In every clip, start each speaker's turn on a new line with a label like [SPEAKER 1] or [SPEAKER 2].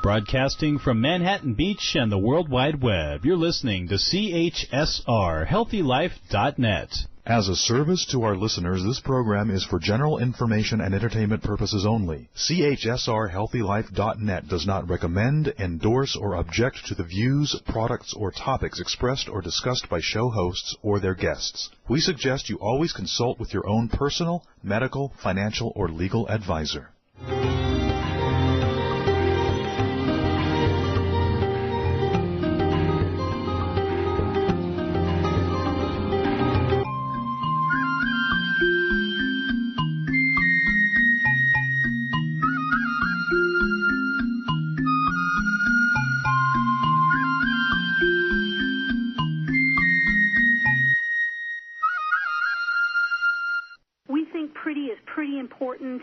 [SPEAKER 1] Broadcasting from Manhattan Beach and the World Wide Web, you're listening to CHSR, HealthyLife.net.
[SPEAKER 2] As a service to our listeners, this program is for general information and entertainment purposes only. CHSR HealthyLife.net does not recommend, endorse, or object to the views, products, or topics expressed or discussed by show hosts or their guests. We suggest you always consult with your own personal, medical, financial, or legal advisor.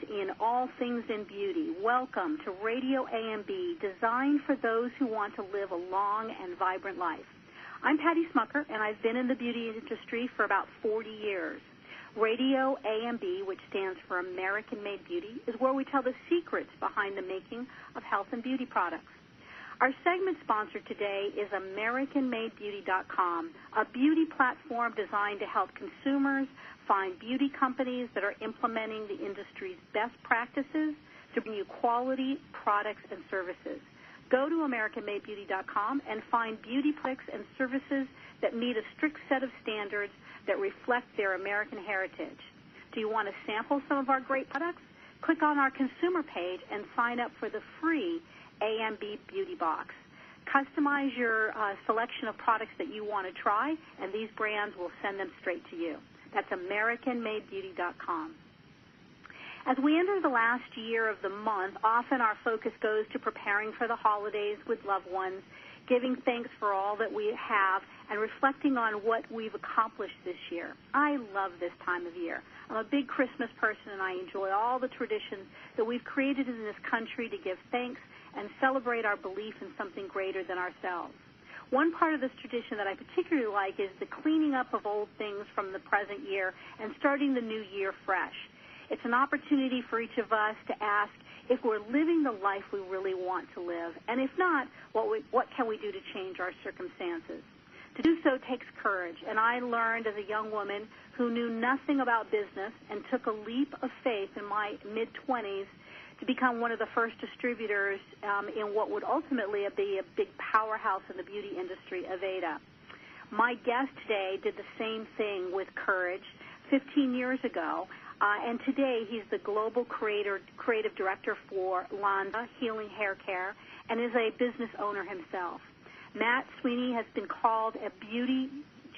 [SPEAKER 3] In all things in beauty. Welcome to Radio AMB, designed for those who want to live a long and vibrant life. I'm Patty Schmucker, and I've been in the beauty industry for about 40 years. Radio AMB, which stands for American Made Beauty, is where we tell the secrets behind the making of health and beauty products. Our segment sponsor today is AmericanMadeBeauty.com, a beauty platform designed to help consumers find beauty companies that are implementing the industry's best practices to bring you quality products and services. Go to AmericanMadeBeauty.com and find beauty products and services that meet a strict set of standards that reflect their American heritage. Do you want to sample some of our great products? Click on our consumer page and sign up for the free AMB Beauty Box. Customize your selection of products that you want to try, and these brands will send them straight to you. That's AmericanMadeBeauty.com. As we enter the last year of the month, often our focus goes to preparing for the holidays with loved ones, giving thanks for all that we have, and reflecting on what we've accomplished this year. I love this time of year. I'm a big Christmas person, and I enjoy all the traditions that we've created in this country to give thanks and celebrate our belief in something greater than ourselves. One part of this tradition that I particularly like is the cleaning up of old things from the present year and starting the new year fresh. It's an opportunity for each of us to ask if we're living the life we really want to live, and if not, what can we do to change our circumstances? To do so takes courage, and I learned as a young woman who knew nothing about business and took a leap of faith in my mid-20s to become one of the first distributors in what would ultimately be a big powerhouse in the beauty industry, Aveda. My guest today did the same thing with courage 15 years ago, and today he's the global creative director for Lonza Healing Hair Care and is a business owner himself. Matt Swinney has been called a beauty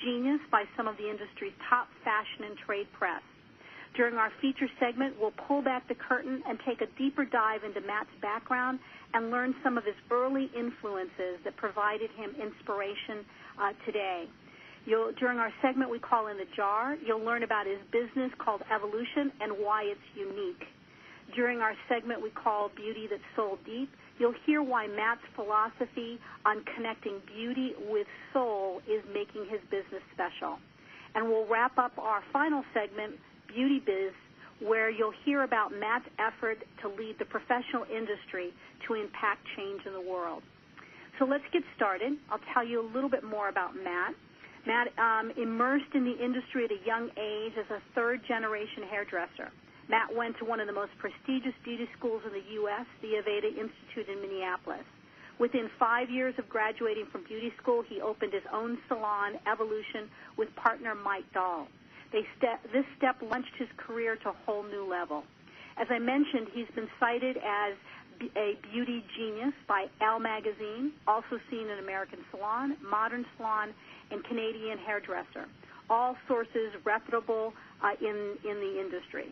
[SPEAKER 3] genius by some of the industry's top fashion and trade press. During our feature segment, we'll pull back the curtain and take a deeper dive into Matt's background and learn some of his early influences that provided him inspiration today. During our segment we call In the Jar, you'll learn about his business called Evolution and why it's unique. During our segment we call Beauty That's Soul Deep, you'll hear why Matt's philosophy on connecting beauty with soul is making his business special. And we'll wrap up our final segment, Beauty Biz, where you'll hear about Matt's effort to lead the professional industry to impact change in the world. So let's get started. I'll tell you a little bit more about Matt. Matt immersed in the industry at a young age as a third-generation hairdresser. Matt went to one of the most prestigious beauty schools in the U.S., the Aveda Institute in Minneapolis. Within 5 years of graduating from beauty school, he opened his own salon, Evolution, with partner Mike Dahl. This step launched his career to a whole new level. As I mentioned, he's been cited as a beauty genius by Elle Magazine, also seen in American Salon, Modern Salon, and Canadian Hairdresser, all sources reputable in the industry.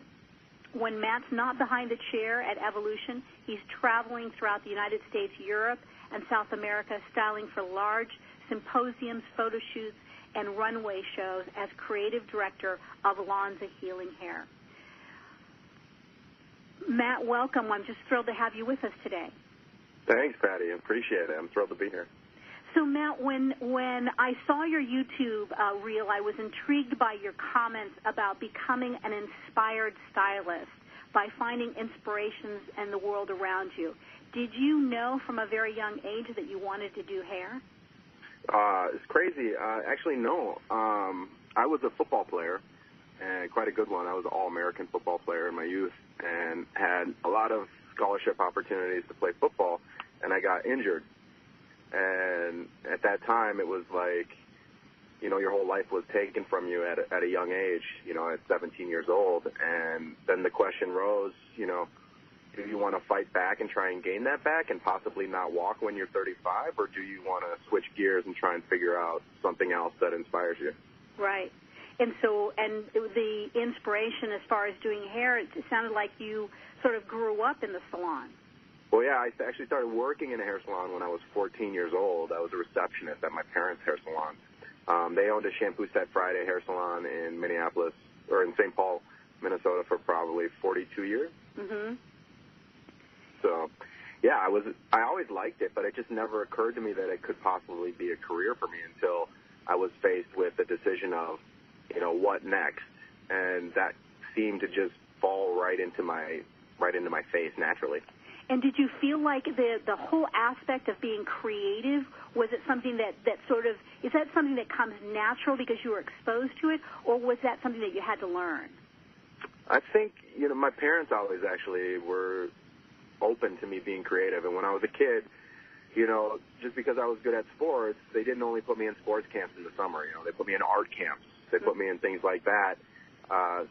[SPEAKER 3] When Matt's not behind the chair at Evolution, he's traveling throughout the United States, Europe, and South America, styling for large symposiums, photo shoots, and runway shows as creative director of Lonza Healing Hair. Matt, welcome. I'm just thrilled to have you with us today.
[SPEAKER 4] Thanks, Patty. I appreciate it. I'm thrilled to be here.
[SPEAKER 3] So, Matt, when I saw your YouTube reel, I was intrigued by your comments about becoming an inspired stylist by finding inspirations in the world around you. Did you know from a very young age that you wanted to do hair?
[SPEAKER 4] It's crazy. Actually, no. I was a football player, and quite a good one. I was an All-American football player in my youth and had a lot of scholarship opportunities to play football, and I got injured. And at that time, it was like, you know, your whole life was taken from you at a young age, you know, at 17 years old. And then the question rose, you know, do you want to fight back and try and gain that back and possibly not walk when you're 35, or do you want to switch gears and try and figure out something else that inspires you?
[SPEAKER 3] Right. And so, and the inspiration as far as doing hair, it sounded like you sort of grew up in the salon.
[SPEAKER 4] Well, yeah, I actually started working in a hair salon when I was 14 years old. I was a receptionist at my parents' hair salon. They owned a Shampoo Set Friday hair salon in Minneapolis, or in St. Paul, Minnesota, for probably 42 years.
[SPEAKER 3] Mm-hmm.
[SPEAKER 4] So, yeah, I always liked it, but it just never occurred to me that it could possibly be a career for me until I was faced with the decision of, you know, what next? And that seemed to just fall right into my face naturally.
[SPEAKER 3] And did you feel like the whole aspect of being creative, was it something that sort of, is that something that comes natural because you were exposed to it, or was that something that you had to learn?
[SPEAKER 4] I think, you know, my parents always actually were open to me being creative. And when I was a kid, you know, just because I was good at sports, they didn't only put me in sports camps in the summer. You know, they put me in art camps. They put me in things like that.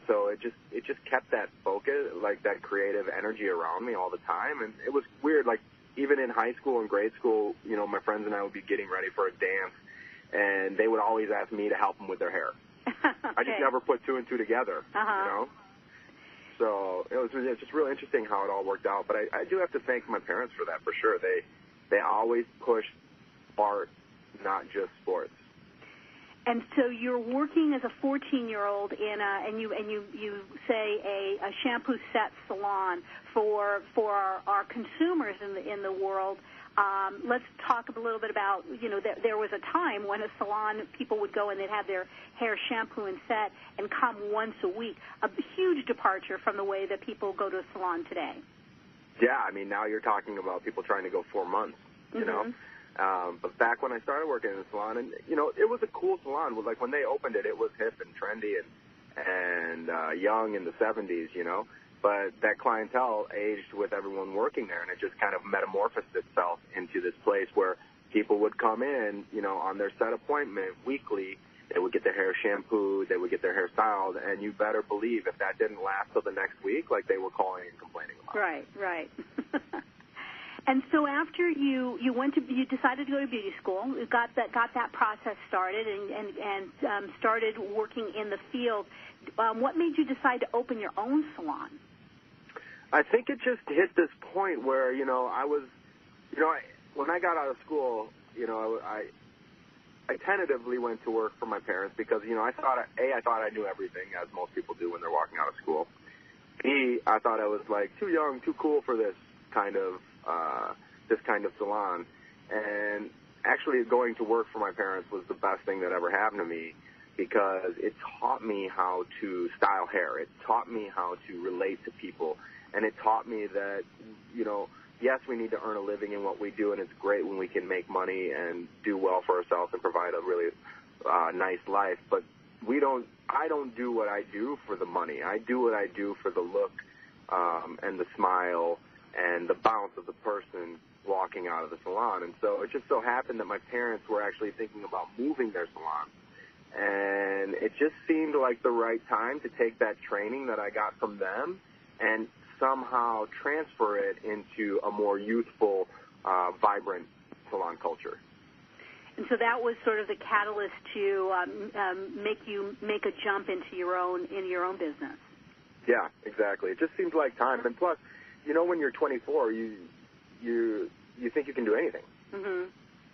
[SPEAKER 4] So it just kept that focus, like that creative energy around me all the time. And it was weird, like even in high school and grade school, you know, my friends and I would be getting ready for a dance, and they would always ask me to help them with their hair. Okay. I just never put two and two together, you know. So it was just really interesting how it all worked out. But I do have to thank my parents for that, for sure. They always pushed art, not just sports.
[SPEAKER 3] And so you're working as a 14-year-old in and you say a shampoo set salon for our consumers in the world. Let's talk a little bit about, you know, there was a time when a salon, people would go and they'd have their hair shampoo and set and come once a week. A huge departure from the way that people go to a salon today.
[SPEAKER 4] Yeah, I mean, now you're talking about people trying to go 4 months, you know. But back when I started working in the salon, and, you know, it was a cool salon. Like, when they opened it, it was hip and trendy and young in the 70s, you know. But that clientele aged with everyone working there, and it just kind of metamorphosed itself into this place where people would come in, you know, on their set appointment weekly. They would get their hair shampooed, they would get their hair styled, and you better believe if that didn't last till the next week, like, they were calling and complaining about it.
[SPEAKER 3] Right. And so after you decided to go to beauty school, you got that process started and started working in the field. What made you decide to open your own salon?
[SPEAKER 4] I think it just hit this point where, you know, when I got out of school, you know, I tentatively went to work for my parents because, you know, I thought I knew everything, as most people do when they're walking out of school. B, I thought I was like too young, too cool for this kind of salon. And actually going to work for my parents was the best thing that ever happened to me because it taught me how to style hair. It taught me how to relate to people. And it taught me that, you know, yes, we need to earn a living in what we do, and it's great when we can make money and do well for ourselves and provide a really nice life. But I don't do what I do for the money. I do what I do for the look and the smile and the bounce of the person walking out of the salon. And so it just so happened that my parents were actually thinking about moving their salon. And it just seemed like the right time to take that training that I got from them and somehow transfer it into a more youthful, vibrant salon culture.
[SPEAKER 3] And so that was sort of the catalyst to make you make a jump into your own business.
[SPEAKER 4] Yeah, exactly. It just seems like time. And plus, you know, when you're 24, you think you can do anything,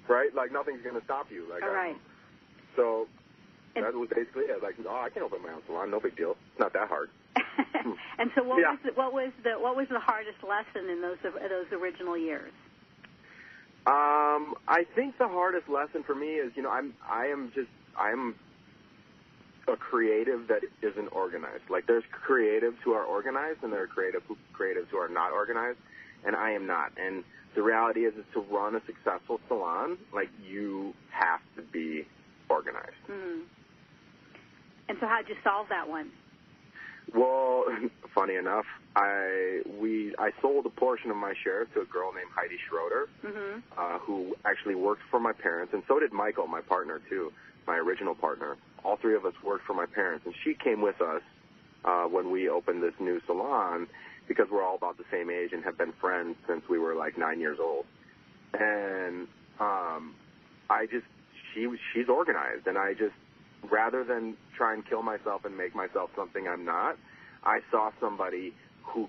[SPEAKER 4] right? Like nothing's going to stop you. Like,
[SPEAKER 3] right.
[SPEAKER 4] So that was basically it. Like, I can open my own salon, no big deal. It's not that hard.
[SPEAKER 3] And so, what was the hardest lesson in those original years?
[SPEAKER 4] I think the hardest lesson for me is, you know, I am a creative that isn't organized. Like, there's creatives who are organized, and there are creatives who are not organized. and I am not. And the reality is to run a successful salon, like, you have to be organized.
[SPEAKER 3] Mm-hmm. And so how'd you solve that one?
[SPEAKER 4] Well, funny enough, I sold a portion of my shares to a girl named Heidi Schroeder, who actually worked for my parents, and so did Michael, my partner, too, my original partner. All three of us worked for my parents, and she came with us when we opened this new salon because we're all about the same age and have been friends since we were like 9 years old. And she's organized, and I just, rather than try and kill myself and make myself something I'm not, I saw somebody who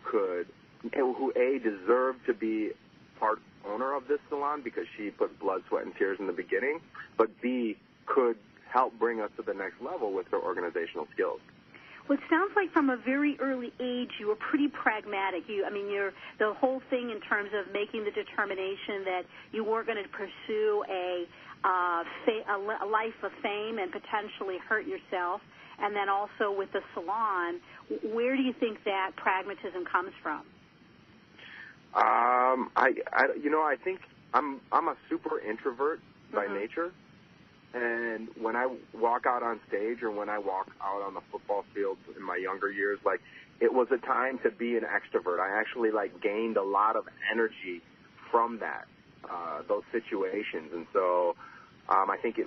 [SPEAKER 4] deserved to be part owner of this salon because she put blood, sweat, and tears in the beginning, but B, could help bring us to the next level with her organizational skills.
[SPEAKER 3] Well, it sounds like from a very early age you were pretty pragmatic. You're the whole thing in terms of making the determination that you weren't going to pursue a life of fame and potentially hurt yourself. And then also with the salon, where do you think that pragmatism comes from?
[SPEAKER 4] I think I'm a super introvert by nature. And when I walk out on stage or when I walk out on the football field in my younger years, like, it was a time to be an extrovert. I actually, like, gained a lot of energy from that, those situations. And so I think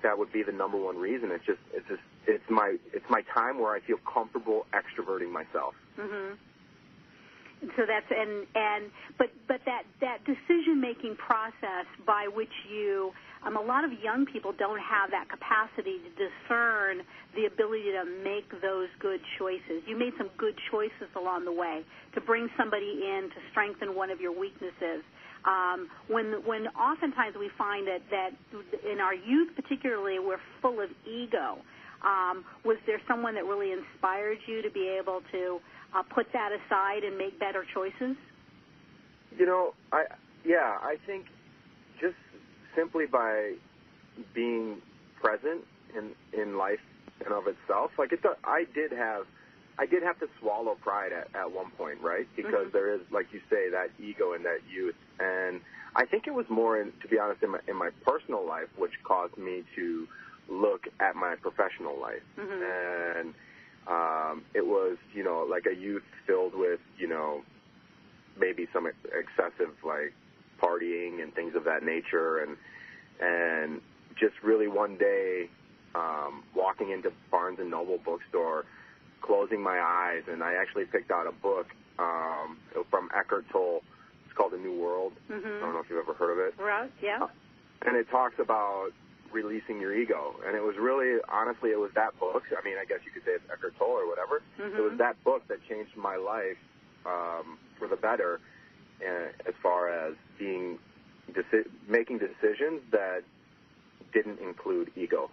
[SPEAKER 4] that would be the number one reason. It's my time where I feel comfortable extroverting myself.
[SPEAKER 3] Mm-hmm. So that's but that decision-making process by which you a lot of young people don't have that capacity to discern the ability to make those good choices. You made some good choices along the way to bring somebody in to strengthen one of your weaknesses. When oftentimes we find that in our youth particularly we're full of ego. Was there someone that really inspired you to be able to put that aside and make better choices?
[SPEAKER 4] I think just simply by being present in life and of itself, like I did have to swallow pride at one point, right? Because there is, like you say, that ego and that youth, and I think it was more, to be honest, in my personal life, which caused me to look at my professional life, and it was, like a youth filled with, maybe some excessive, like, partying and things of that nature, and just really one day walking into Barnes & Noble bookstore, closing my eyes, and I actually picked out a book from Eckhart Tolle. It's called A New World. I don't know if you've ever heard of it.
[SPEAKER 3] Right, yeah.
[SPEAKER 4] And it talks about releasing your ego, and it was really, honestly, it was that book. I mean, I guess you could say it's Eckhart Tolle or whatever. It was that book that changed my life for the better, as far as making decisions that didn't include ego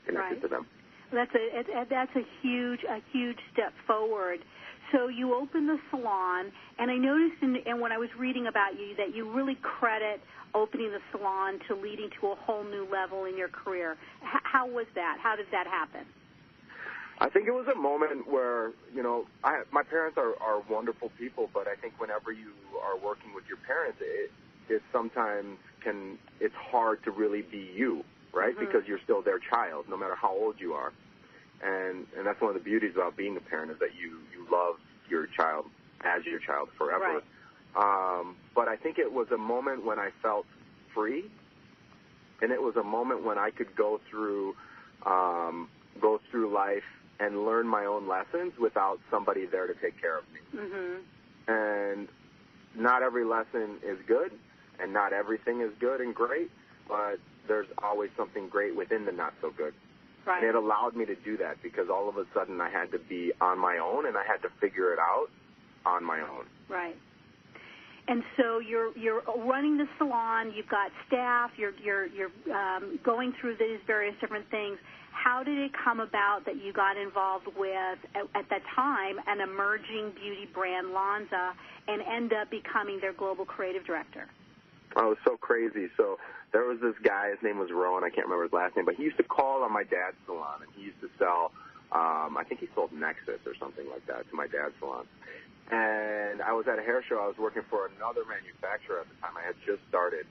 [SPEAKER 4] connected to them.
[SPEAKER 3] That's a huge step forward. So you opened the salon, and I noticed and when I was reading about you that you really credit opening the salon to leading to a whole new level in your career. How was that? How did that happen?
[SPEAKER 4] I think it was a moment where, my parents are wonderful people, but I think whenever you are working with your parents, it sometimes it's hard to really be you, right? Because you're still their child, no matter how old you are. And that's one of the beauties about being a parent, is that you love your child as your child forever. Right. But I think it was a moment when I felt free, and it was a moment when I could go through life and learn my own lessons without somebody there to take care of me. And not every lesson is good, and not everything is good and great, but there's always something great within the not so good. Right. And it allowed me to do that because all of a sudden I had to be on my own, and I had to figure it out on my own. Right.
[SPEAKER 3] And so you're running the salon. You've got staff. You're going through these various different things. How did it come about that you got involved with, at that time, an emerging beauty brand, Lanza, and end up becoming their global creative director?
[SPEAKER 4] Oh, it was so crazy. So there was this guy, his name was Rowan, I can't remember his last name, but he used to call on my dad's salon, and he used to sell, I think he sold Nexus or something like that to my dad's salon. And I was at a hair show. I was working for another manufacturer at the time. I had just started.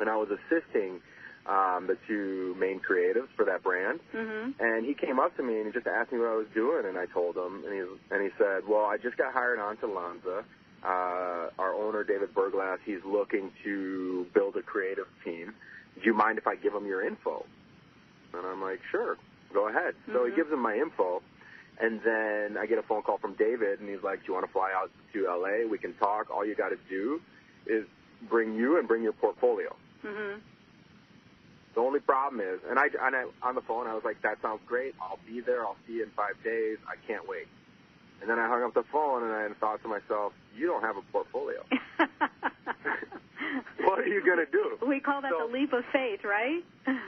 [SPEAKER 4] And I was assisting the two main creatives for that brand. And he came up to me and he just asked me what I was doing, and I told him. And he said, well, I just got hired on to Lanza. Our owner, David Berglass, he's looking to build a creative team. Do you mind if I give him your info? And I'm like, sure, go ahead. So he gives him my info. And then I get a phone call from David, and he's like, do you want to fly out to L.A.? We can talk. All you got to do is bring you and bring your portfolio. The only problem is, and I on the phone, I was like, that sounds great. I'll be there. I'll see you in 5 days. I can't wait. And then I hung up the phone, and I thought to myself, you don't have a portfolio. What are you going to do?
[SPEAKER 3] We call that the leap of faith, right?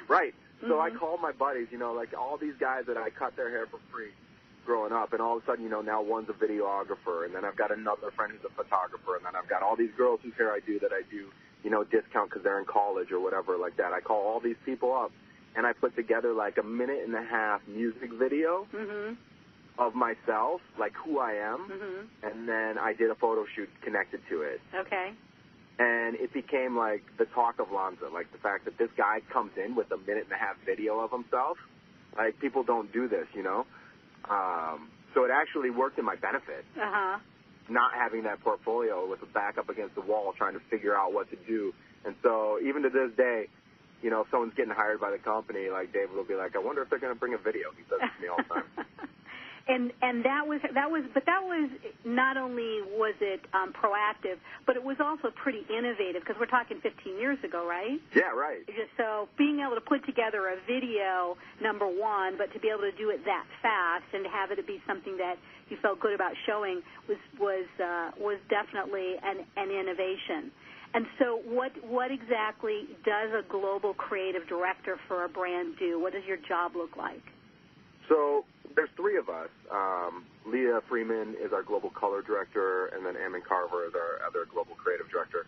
[SPEAKER 4] Right. So I called my buddies, like all these guys that I cut their hair for free growing up, and all of a sudden, now one's a videographer, and then I've got another friend who's a photographer, and then I've got all these girls whose hair I do discount because they're in college or whatever like that. I call all these people up, and I put together like a 1.5-minute music video of myself, like who I am, and then I did a photo shoot connected to it.
[SPEAKER 3] Okay.
[SPEAKER 4] And it became like the talk of Lanza, like the fact that this guy comes in with a 1.5-minute video of himself. Like, people don't do this, So it actually worked in my benefit. Not having that portfolio with a back up against the wall trying to figure out what to do. And so even to this day, if someone's getting hired by the company, like David will be like, I wonder if they're going to bring a video. He says it to me all the time.
[SPEAKER 3] And that was not only was it proactive, but it was also pretty innovative, because we're talking 15 years ago, right?
[SPEAKER 4] Yeah, right.
[SPEAKER 3] So being able to put together a video, number one, but to be able to do it that fast and to have it be something that you felt good about showing was definitely an innovation. And so what exactly does a global creative director for a brand do? What does your job look like?
[SPEAKER 4] So there's 3 of us. Leah Freeman is our global color director, and then Ammon Carver is our other global creative director.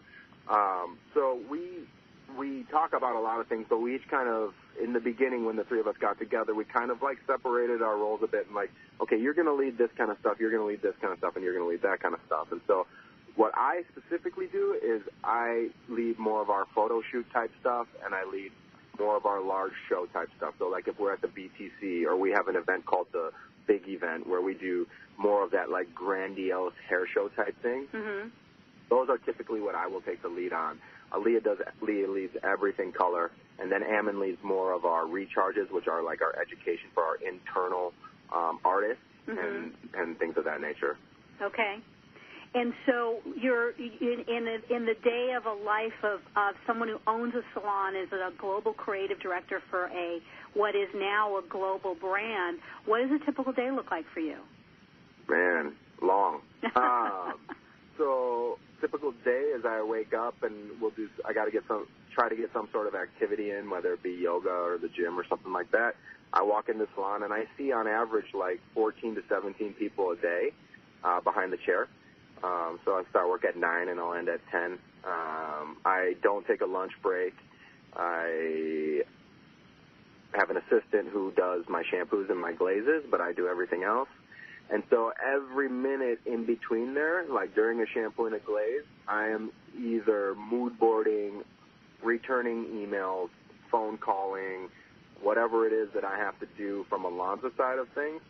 [SPEAKER 4] So we talk about a lot of things, but we each kind of, in the beginning when the 3 of us got together, we kind of like separated our roles a bit and like, okay, you're going to lead this kind of stuff, you're going to lead this kind of stuff, and you're going to lead that kind of stuff. And so what I specifically do is I lead more of our photo shoot type stuff, and I lead more of our large show type stuff. So like if we're at the BTC, or we have an event called the Big Event where we do more of that like grandiose hair show type thing, those are typically what I will take the lead on. Leah leads everything color, and then Ammon leads more of our recharges, which are like our education for our internal artists and things of that nature. Okay.
[SPEAKER 3] And so you're in the day of a life of someone who owns a salon, is a global creative director for what is now a global brand. What does a typical day look like for you?
[SPEAKER 4] Man, long. So typical day is I wake up and I got to try to get some sort of activity in, whether it be yoga or the gym or something like that. I walk in the salon and I see on average like 14 to 17 people a day behind the chair. So I start work at 9 and I'll end at 10. I don't take a lunch break. I have an assistant who does my shampoos and my glazes, but I do everything else. And so every minute in between there, like during a shampoo and a glaze, I am either mood boarding, returning emails, phone calling, whatever it is that I have to do from a Lanza side of things.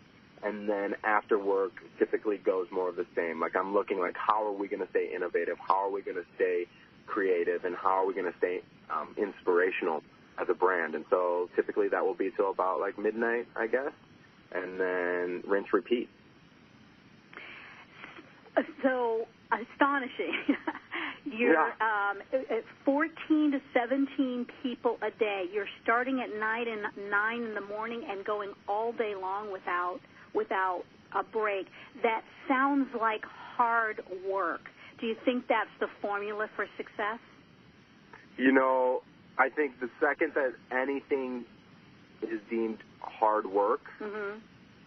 [SPEAKER 4] And then after work typically goes more of the same. Like I'm looking like, how are we going to stay innovative? How are we going to stay creative? And how are we going to stay inspirational as a brand? And so typically that will be till about like midnight, I guess, and then rinse, repeat.
[SPEAKER 3] So astonishing. You're 14 to 17 people a day. You're starting at 9 in the morning and going all day long without a break. That sounds like hard work. Do you think that's the formula for success?
[SPEAKER 4] I think the second that anything is deemed hard work,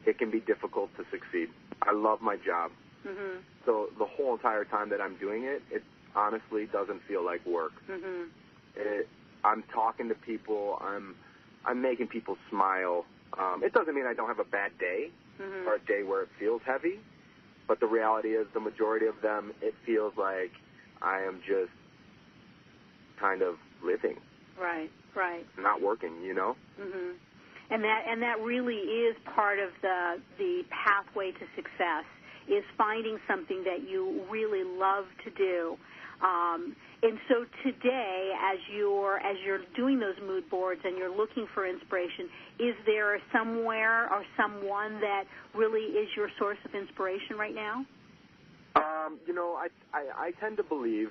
[SPEAKER 4] it can be difficult to succeed. I love my job. So the whole entire time that I'm doing it, it honestly doesn't feel like work. I'm talking to people. I'm making people smile. It doesn't mean I don't have a bad day or a day where it feels heavy, But the reality is the majority of them, it feels like I am just kind of living.
[SPEAKER 3] Right.
[SPEAKER 4] Not working, you know?
[SPEAKER 3] Mm-hmm. And that really is part of the pathway to success, is finding something that you really love to do. And so today, as you're doing those mood boards and you're looking for inspiration, is there somewhere or someone that really is your source of inspiration right now?
[SPEAKER 4] You know, I tend to believe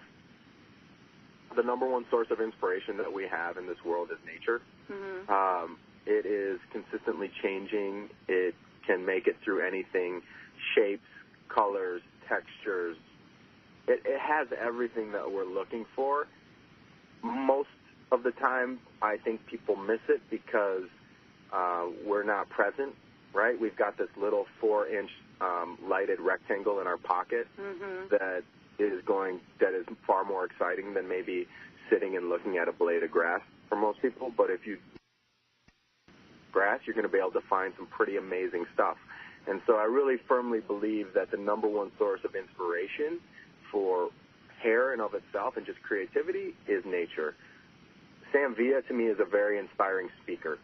[SPEAKER 4] the number one source of inspiration that we have in this world is nature. Mm-hmm. It is consistently changing. It can make it through anything, shapes, colors, textures. It has everything that we're looking for. Most of the time, I think people miss it because we're not present, right? We've got this little 4-inch lighted rectangle in our pocket that is far more exciting than maybe sitting and looking at a blade of grass for most people. But if you grass, you're going to be able to find some pretty amazing stuff. And so I really firmly believe that the number one source of inspiration for hair and of itself and just creativity is nature. Sam Villa, to me, is a very inspiring speaker.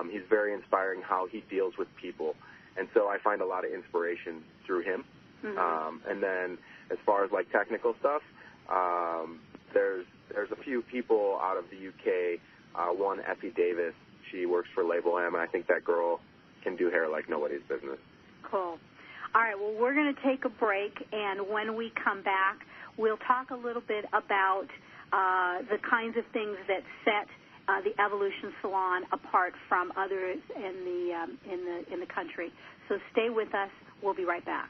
[SPEAKER 4] He's very inspiring how he deals with people. And so I find a lot of inspiration through him. Mm-hmm. And then as far as, like, technical stuff, there's a few people out of the UK. One, Effie Davis. She works for Label M, and I think that girl can do hair like nobody's business.
[SPEAKER 3] Cool. All right, well, we're going to take a break, and when we come back, we'll talk a little bit about the kinds of things that set the Evolution Salon apart from others in the country. So stay with us. We'll be right back.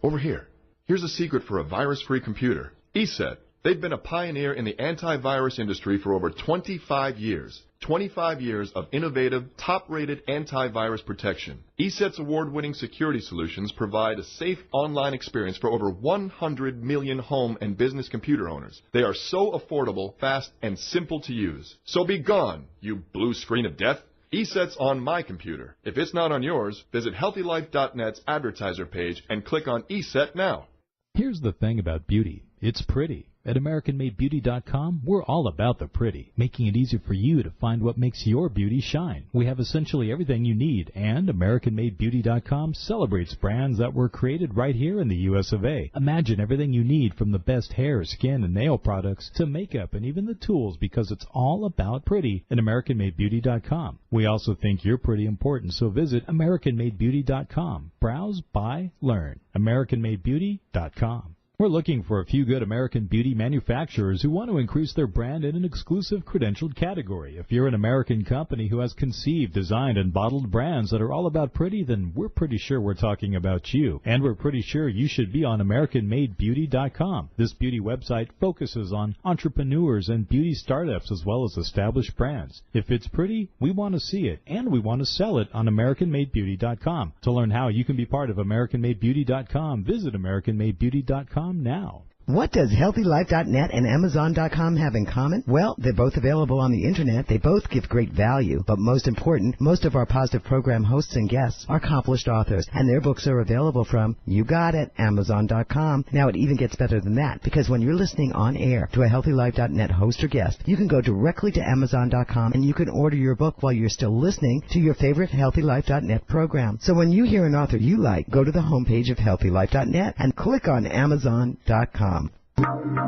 [SPEAKER 5] Over here. Here's a secret for a virus-free computer. ESET. They've been a pioneer in the antivirus industry for over 25 years. 25 years of innovative, top-rated antivirus protection. ESET's award-winning security solutions provide a safe online experience for over 100 million home and business computer owners. They are so affordable, fast, and simple to use. So be gone, you blue screen of death. ESET's on my computer. If it's not on yours, visit HealthyLife.net's advertiser page and click on ESET now.
[SPEAKER 1] Here's the thing about beauty. It's pretty. At AmericanMadeBeauty.com, we're all about the pretty, making it easy for you to find what makes your beauty shine. We have essentially everything you need, and AmericanMadeBeauty.com celebrates brands that were created right here in the U.S. of A. Imagine everything you need from the best hair, skin, and nail products to makeup and even the tools, because it's all about pretty at AmericanMadeBeauty.com. We also think you're pretty important, so visit AmericanMadeBeauty.com. Browse, buy, learn. AmericanMadeBeauty.com. We're looking for a few good American beauty manufacturers who want to increase their brand in an exclusive credentialed category. If you're an American company who has conceived, designed, and bottled brands that are all about pretty, then we're pretty sure we're talking about you. And we're pretty sure you should be on AmericanMadeBeauty.com. This beauty website focuses on entrepreneurs and beauty startups as well as established brands. If it's pretty, we want to see it, and we want to sell it on AmericanMadeBeauty.com. To learn how you can be part of AmericanMadeBeauty.com, visit AmericanMadeBeauty.com now.
[SPEAKER 6] What does HealthyLife.net and Amazon.com have in common? Well, they're both available on the Internet. They both give great value. But most important, most of our positive program hosts and guests are accomplished authors, and their books are available from, you got it, Amazon.com. Now, it even gets better than that, because when you're listening on air to a HealthyLife.net host or guest, you can go directly to Amazon.com and you can order your book while you're still listening to your favorite HealthyLife.net program. So when you hear an author you like, go to the homepage of HealthyLife.net and click on Amazon.com.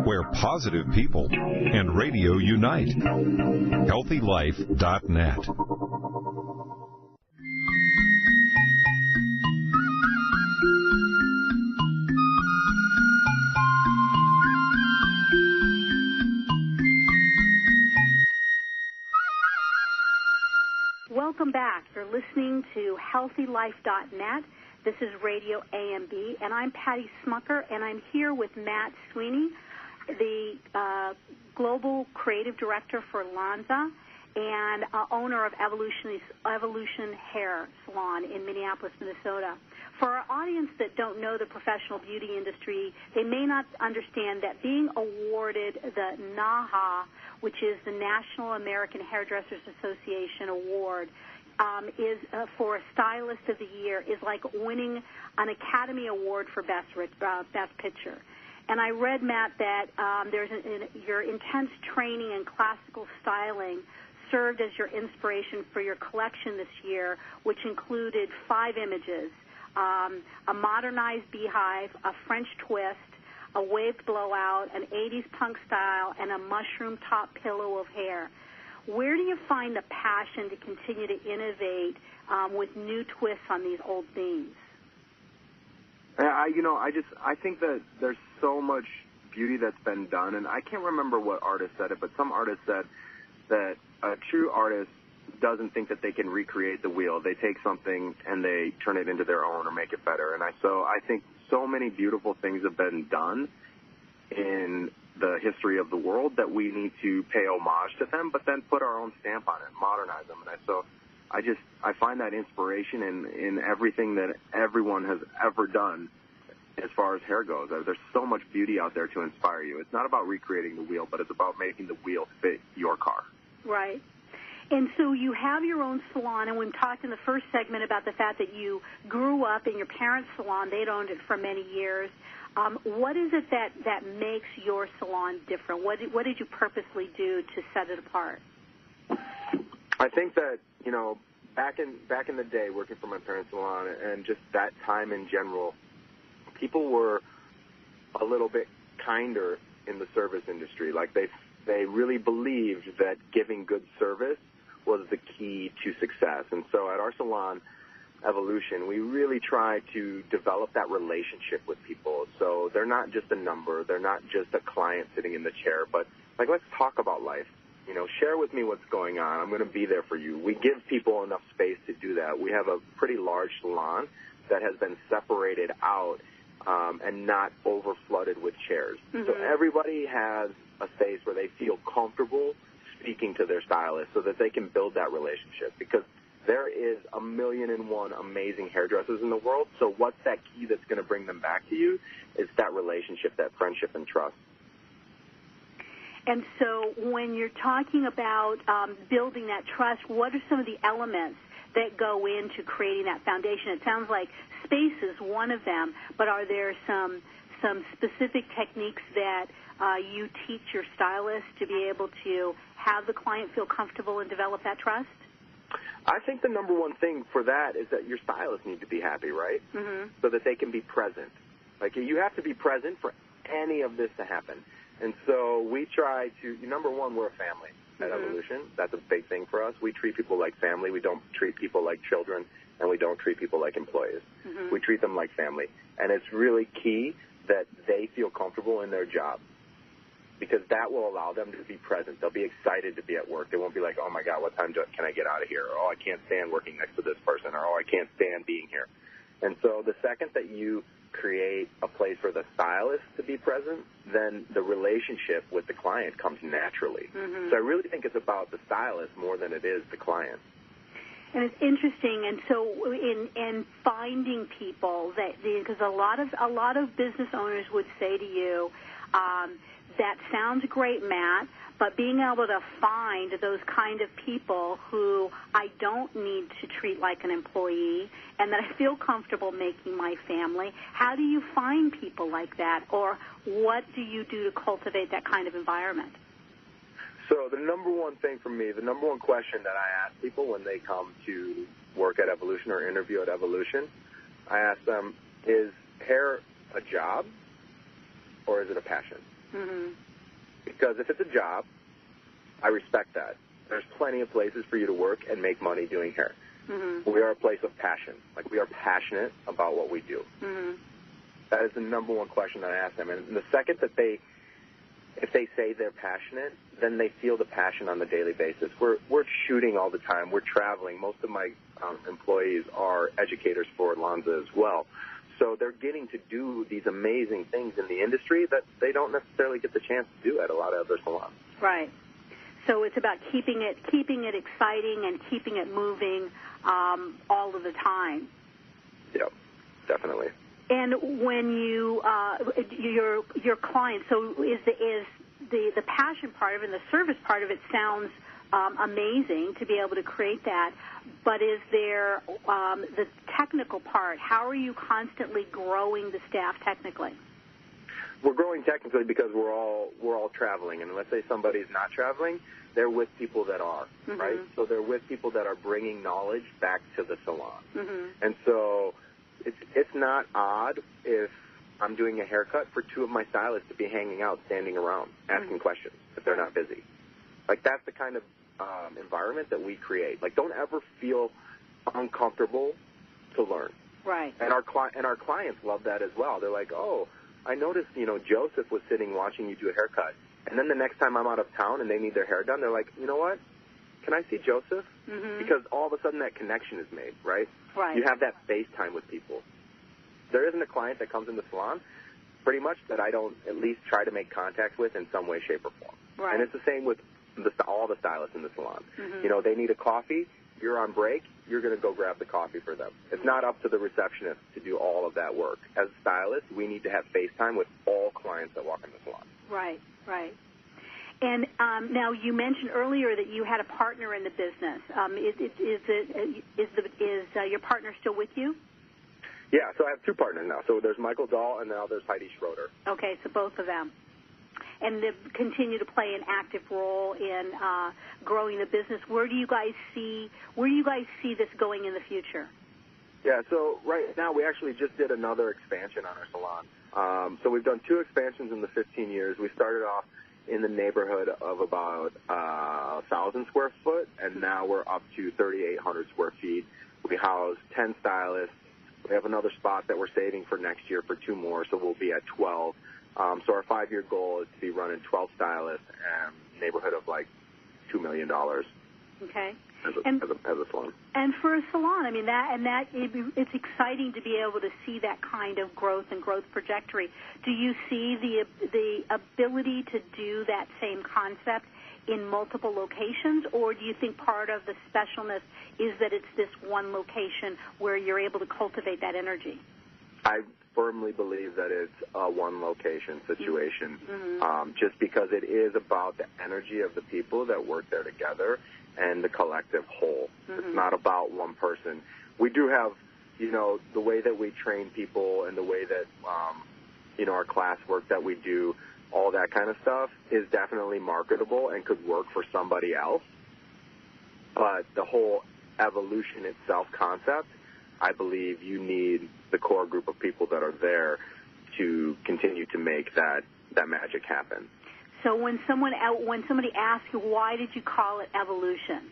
[SPEAKER 7] Where positive people and radio unite. HealthyLife.net.
[SPEAKER 3] Welcome back. You're listening to HealthyLife.net. This is Radio AMB, and I'm Patty Schmucker, and I'm here with Matt Swinney, the Global Creative Director for Lanza and owner of Evolution Hair Salon in Minneapolis, Minnesota. for our audience that don't know the professional beauty industry, they may not understand that being awarded the NAHA, which is the National American Hairdressers Association Award, is for a Stylist of the Year, is like winning an Academy Award for Best Picture. And I read, Matt, that your intense training in classical styling served as your inspiration for your collection this year, which included 5 images, a modernized beehive, a French twist, a waved blowout, an 80s punk style, and a mushroom top pillow of hair. Where do you find the passion to continue to innovate with new twists on these old themes?
[SPEAKER 4] I think that there's so much beauty that's been done, and I can't remember what artist said it, but some artist said that a true artist doesn't think that they can recreate the wheel. They take something and they turn it into their own or make it better. And so I think so many beautiful things have been done in the history of the world that we need to pay homage to them, but then put our own stamp on it, modernize them. And so I find that inspiration in everything that everyone has ever done as far as hair goes. There's so much beauty out there to inspire you. It's not about recreating the wheel, but it's about making the wheel fit your car. Right.
[SPEAKER 3] And so you have your own salon, and we talked in the first segment about the fact that you grew up in your parents' salon. They'd owned it for many years. What is it that makes your salon different? What did you purposely do to set it apart?
[SPEAKER 4] I think that, back in the day, working for my parents' salon and just that time in general, people were a little bit kinder in the service industry. Like they really believed that giving good service was the key to success. And so at our salon, Evolution, we really try to develop that relationship with people. So they're not just a number. They're not just a client sitting in the chair, but let's talk about life. Share with me what's going on. I'm going to be there for you. We give people enough space to do that. We have a pretty large salon that has been separated out and not over-flooded with chairs. Mm-hmm. So everybody has a space where they feel comfortable speaking to their stylist so that they can build that relationship, because there is 1,000,001 amazing hairdressers in the world. So what's that key that's going to bring them back to you? It's that relationship, that friendship and trust.
[SPEAKER 3] And so when you're talking about building that trust, what are some of the elements that go into creating that foundation? It sounds like space is one of them, but are there some specific techniques that you teach your stylists to be able to have the client feel comfortable and develop that trust?
[SPEAKER 4] I think the number one thing for that is that your stylists need to be happy, right? Mm-hmm. So that they can be present. You have to be present for any of this to happen. And so we try to, number one, we're a family at mm-hmm. Evolution. That's a big thing for us. We treat people like family. We don't treat people like children, and we don't treat people like employees. Mm-hmm. We treat them like family. And it's really key that they feel comfortable in their job, because that will allow them to be present. They'll be excited to be at work. They won't be like, oh, my God, what time can I get out of here? Or, oh, I can't stand working next to this person. Or, oh, I can't stand being here. And so the second that you create a place for the stylist to be present, then the relationship with the client comes naturally. Mm-hmm. So I really think it's about the stylist more than it is the client.
[SPEAKER 3] And it's interesting, and so in finding people because a lot of business owners would say to you, that sounds great, Matt, but being able to find those kind of people who I don't need to treat like an employee and that I feel comfortable making my family, how do you find people like that, or what do you do to cultivate that kind of environment?
[SPEAKER 4] So the number one thing for me, the number one question that I ask people when they come to work at Evolution or interview at Evolution, I ask them, is hair a job or is it a passion? Mm-hmm. Because if it's a job, I respect that. There's plenty of places for you to work and make money doing hair. Mm-hmm. We are a place of passion. We are passionate about what we do. Mm-hmm. That is the number one question that I ask them. And the second that if they say they're passionate, then they feel the passion on the daily basis. We're shooting all the time. We're traveling. Most of my employees are educators for Lanza as well. So they're getting to do these amazing things in the industry that they don't necessarily get the chance to do at a lot of other salons.
[SPEAKER 3] Right. So it's about keeping it exciting and keeping it moving all of the time.
[SPEAKER 4] Yep. definitely.
[SPEAKER 3] And when you your clients, so is the passion part of it and the service part of it sounds amazing to be able to create that, but is there the technical part? How are you constantly growing the staff technically?
[SPEAKER 4] We're growing technically because we're all traveling, and let's say somebody's not traveling, they're with people that are, right? So they're with people that are bringing knowledge back to the salon. And so it's not odd if I'm doing a haircut for two of my stylists to be hanging out, standing around, asking questions if they're not busy. Like, that's the kind of environment that we create. Like, don't ever feel uncomfortable to learn.
[SPEAKER 3] Right.
[SPEAKER 4] And our clients love that as well. They're like, oh, I noticed, Joseph was sitting watching you do a haircut. And then the next time I'm out of town and they need their hair done, they're like, you know what? Can I see Joseph? Because all of a sudden that connection is made, right?
[SPEAKER 3] Right.
[SPEAKER 4] You have that face time with people. There isn't a client that comes in the salon, pretty much, that I don't at least try to make contact with in some way, shape, or form.
[SPEAKER 3] Right.
[SPEAKER 4] And it's the same with all the stylists in the salon. They need a coffee. You're on break. You're going to go grab the coffee for them. It's not up to the receptionist to do all of that work. As stylists, we need to have face time with all clients that walk in the salon.
[SPEAKER 3] Right, right. And now you mentioned earlier that you had a partner in the business. Is your partner still with you?
[SPEAKER 4] Yeah, so I have two partners now. So there's Michael Dahl and now there's Patty Schmucker.
[SPEAKER 3] Okay, so both of them. And they continue to play an active role in growing the business. Where do you guys see this going in the future?
[SPEAKER 4] Yeah, so right now we actually just did another expansion on our salon. So we've done two expansions in the 15 years. We started off in the neighborhood of about 1,000 square foot, and now we're up to 3,800 square feet. We house 10 stylists. We have another spot that we're saving for next year for 2 more, so we'll be at 12. So our 5-year goal is to be running 12 stylists and neighborhood of like $2 million.
[SPEAKER 3] Okay.
[SPEAKER 4] As a salon.
[SPEAKER 3] And for a salon, I mean it's exciting to be able to see that kind of growth and growth trajectory. Do you see the ability to do that same concept in multiple locations, or do you think part of the specialness is that it's this one location where you're able to cultivate that energy?
[SPEAKER 4] I firmly believe that it's a one-location situation, just because it is about the energy of the people that work there together and the collective whole. It's not about one person. We do have, the way that we train people and the way that, our class work that we do, all that kind of stuff is definitely marketable and could work for somebody else. But the whole evolution itself concept, I believe you need the core group of people that are there to continue to make that magic happen.
[SPEAKER 3] So when somebody asks you, why did you call it evolution?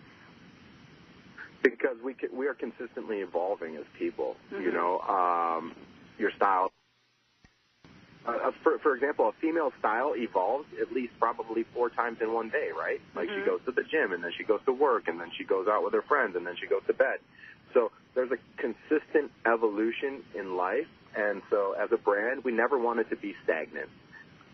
[SPEAKER 4] Because we are consistently evolving as people. Your style. For example, a female style evolves at least probably 4 times in one day, right? Like she goes to the gym, and then she goes to work, and then she goes out with her friends, and then she goes to bed. So there's a consistent evolution in life, and so as a brand, we never wanted to be stagnant.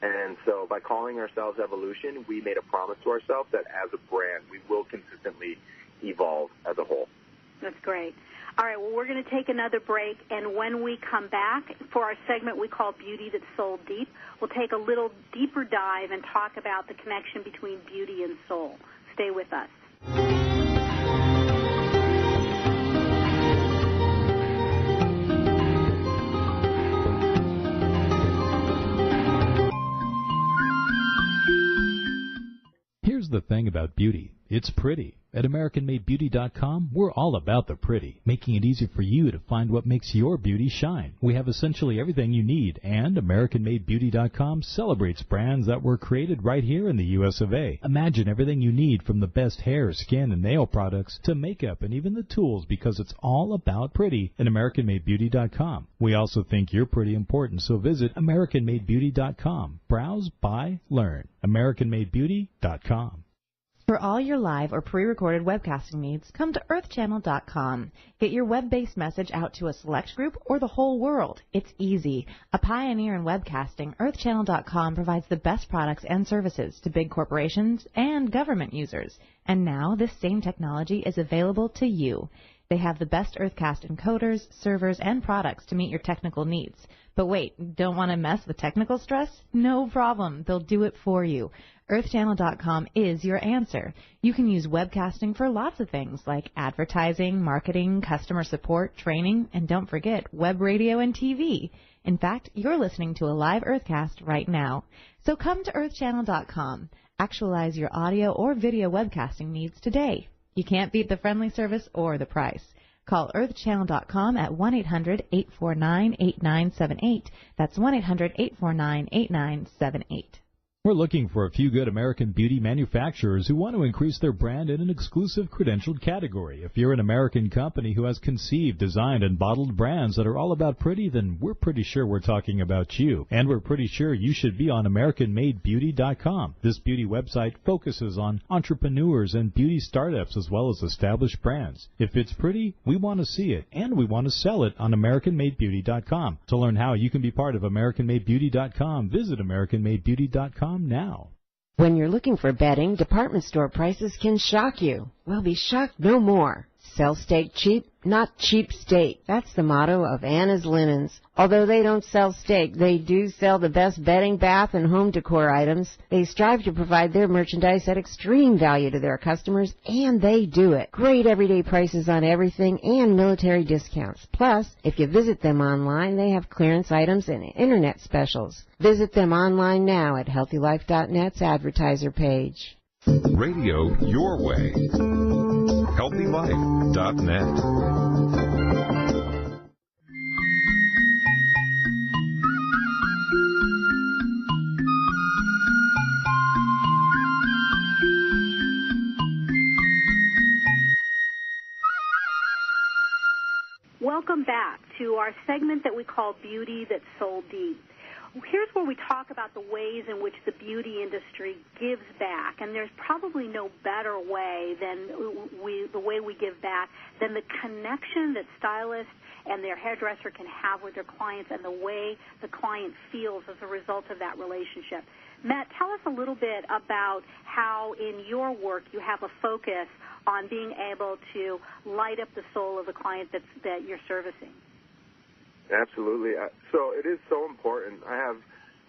[SPEAKER 4] And so by calling ourselves Evolution, we made a promise to ourselves that as a brand, we will consistently evolve as a whole.
[SPEAKER 3] That's great. All right, well, we're going to take another break, and when we come back for our segment we call Beauty That's Soul Deep, we'll take a little deeper dive and talk about the connection between beauty and soul. Stay with us.
[SPEAKER 1] Here's the thing about beauty. It's pretty. At AmericanMadeBeauty.com, we're all about the pretty, making it easy for you to find what makes your beauty shine. We have essentially everything you need, and AmericanMadeBeauty.com celebrates brands that were created right here in the U.S. of A. Imagine everything you need from the best hair, skin, and nail products to makeup and even the tools, because it's all about pretty at AmericanMadeBeauty.com. We also think you're pretty important, so visit AmericanMadeBeauty.com. Browse, buy, learn. AmericanMadeBeauty.com.
[SPEAKER 8] For all your live or pre-recorded webcasting needs, come to earthchannel.com. Get your web-based message out to a select group or the whole world. It's easy. A pioneer in webcasting, earthchannel.com provides the best products and services to big corporations and government users. And now this same technology is available to you. They have the best Earthcast encoders, servers, and products to meet your technical needs. But wait, don't want to mess with technical stress? No problem. They'll do it for you. EarthChannel.com is your answer. You can use webcasting for lots of things like advertising, marketing, customer support, training, and don't forget web radio and TV. In fact, you're listening to a live Earthcast right now. So come to EarthChannel.com. Actualize your audio or video webcasting needs today. You can't beat the friendly service or the price. Call EarthChannel.com at 1-800-849-8978. That's 1-800-849-8978.
[SPEAKER 1] We're looking for a few good American beauty manufacturers who want to increase their brand in an exclusive credentialed category. If you're an American company who has conceived, designed, and bottled brands that are all about pretty, then we're pretty sure we're talking about you. And we're pretty sure you should be on AmericanMadeBeauty.com. This beauty website focuses on entrepreneurs and beauty startups as well as established brands. If it's pretty, we want to see it, and we want to sell it on AmericanMadeBeauty.com. To learn how you can be part of AmericanMadeBeauty.com, visit AmericanMadeBeauty.com now.
[SPEAKER 9] When you're looking for bedding, department store prices can shock you. Well, be shocked no more. Sell steak cheap, not cheap steak. That's the motto of Anna's Linens. Although they don't sell steak, they do sell the best bedding, bath, and home decor items. They strive to provide their merchandise at extreme value to their customers, and they do it. Great everyday prices on everything and military discounts. Plus, if you visit them online, they have clearance items and internet specials. Visit them online now at HealthyLife.net's advertiser page.
[SPEAKER 7] Radio your way. HealthyLife.net.
[SPEAKER 3] Welcome back to our segment that we call Beauty That's Sold Deep. Here's where we talk about the ways in which the beauty industry gives back, and there's probably no better way than the way we give back than the connection that stylists and their hairdresser can have with their clients and the way the client feels as a result of that relationship. Matt, tell us a little bit about how in your work you have a focus on being able to light up the soul of the client that you're servicing.
[SPEAKER 4] Absolutely. So it is so important. I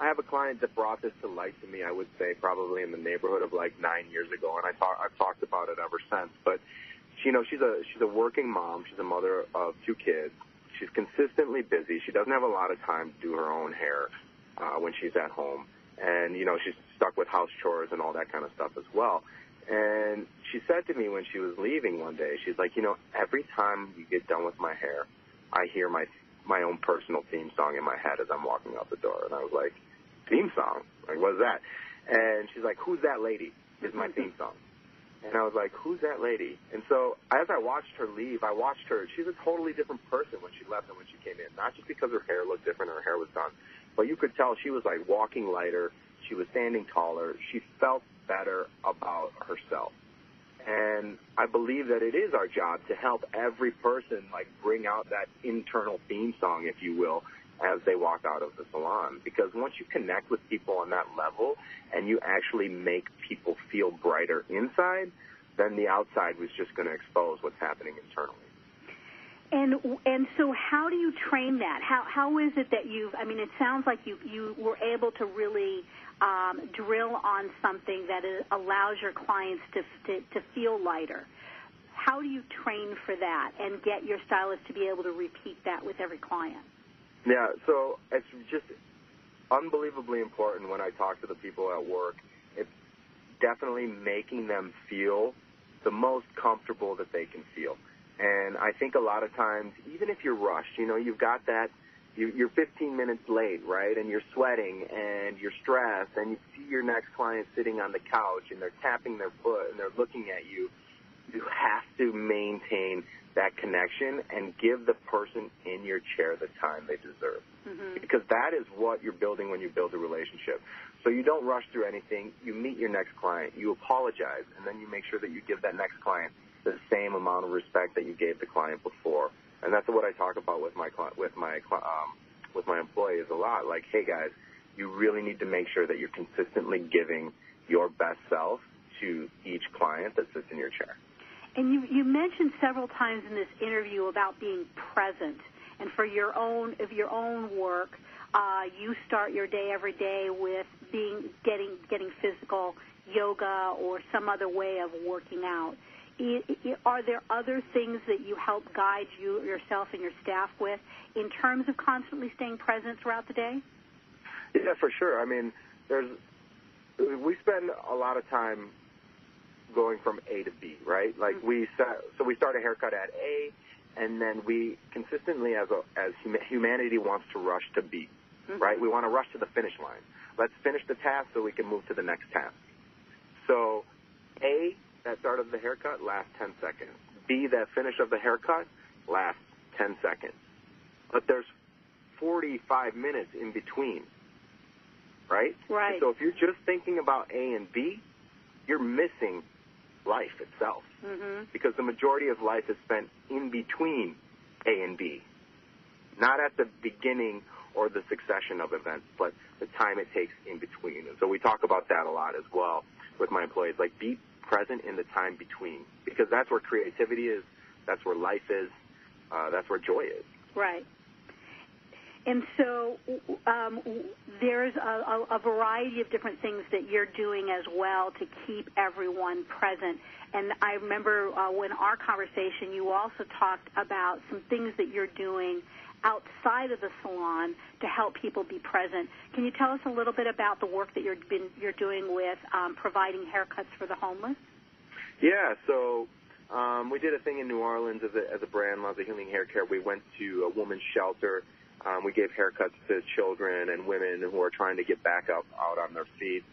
[SPEAKER 4] have a client that brought this to light to me, I would say, probably in the neighborhood of like 9 years ago, and I've talked about it ever since. But she's a working mom. She's a mother of 2 kids. She's consistently busy. She doesn't have a lot of time to do her own hair when she's at home, and she's stuck with house chores and all that kind of stuff as well. And she said to me when she was leaving one day, she's like, every time you get done with my hair, I hear my own personal theme song in my head as I'm walking out the door. And I was like, theme song? Like, what is that? And she's like, Who's That Lady? Is my theme song. And I was like, who's that lady? And so as I watched her leave, I watched her. She's a totally different person when she left than when she came in. Not just because her hair looked different, her hair was done, but you could tell she was like walking lighter. She was standing taller. She felt better about herself. And I believe that it is our job to help every person, like, bring out that internal theme song, if you will, as they walk out of the salon. Because once you connect with people on that level and you actually make people feel brighter inside, then the outside was just going to expose what's happening internally.
[SPEAKER 3] And so how do you train that? How is it that it sounds like you were able to really drill on something that allows your clients to feel lighter. How do you train for that and get your stylist to be able to repeat that with every client?
[SPEAKER 4] Yeah, so it's just unbelievably important when I talk to the people at work. It's definitely making them feel the most comfortable that they can feel. And I think a lot of times, even if you're rushed, you've got that, you're 15 minutes late, right, and you're sweating and you're stressed and you see your next client sitting on the couch and they're tapping their foot and they're looking at you, you have to maintain that connection and give the person in your chair the time they deserve. Mm-hmm. Because that is what you're building when you build a relationship. So you don't rush through anything. You meet your next client. You apologize, and then you make sure that you give that next client the same amount of respect that you gave the client before. And that's what I talk about with my employees a lot. Like, hey, guys, you really need to make sure that you're consistently giving your best self to each client that sits in your chair.
[SPEAKER 3] And you mentioned several times in this interview about being present, and for your own work, you start your day every day with getting physical, yoga, or some other way of working out. Are there other things that you help guide yourself and your staff with in terms of constantly staying present throughout the day?
[SPEAKER 4] Yeah, for sure. I mean, we spend a lot of time going from A to B, right? Like we start a haircut at A, and then we consistently, as humanity, wants to rush to B, right? We want to rush to the finish line. Let's finish the task so we can move to the next task. So A, that start of the haircut, lasts 10 seconds. B, that finish of the haircut, lasts 10 seconds. But there's 45 minutes in between, right?
[SPEAKER 3] Right.
[SPEAKER 4] And so if you're just thinking about A and B, you're missing life itself, because the majority of life is spent in between A and B, not at the beginning or the succession of events, but the time it takes in between. And so we talk about that a lot as well with my employees, like be present in the time between, because that's where creativity is, that's where life is, that's where joy is.
[SPEAKER 3] Right. And so there's a variety of different things that you're doing as well to keep everyone present. And I remember when our conversation, you also talked about some things that you're doing outside of the salon to help people be present. Can you tell us a little bit about the work that you're doing with providing haircuts for the homeless?
[SPEAKER 4] Yeah, so we did a thing in New Orleans as a brand, Love the Healing Hair Care. We went to a woman's shelter. We gave haircuts to children and women who are trying to get back out on their feet.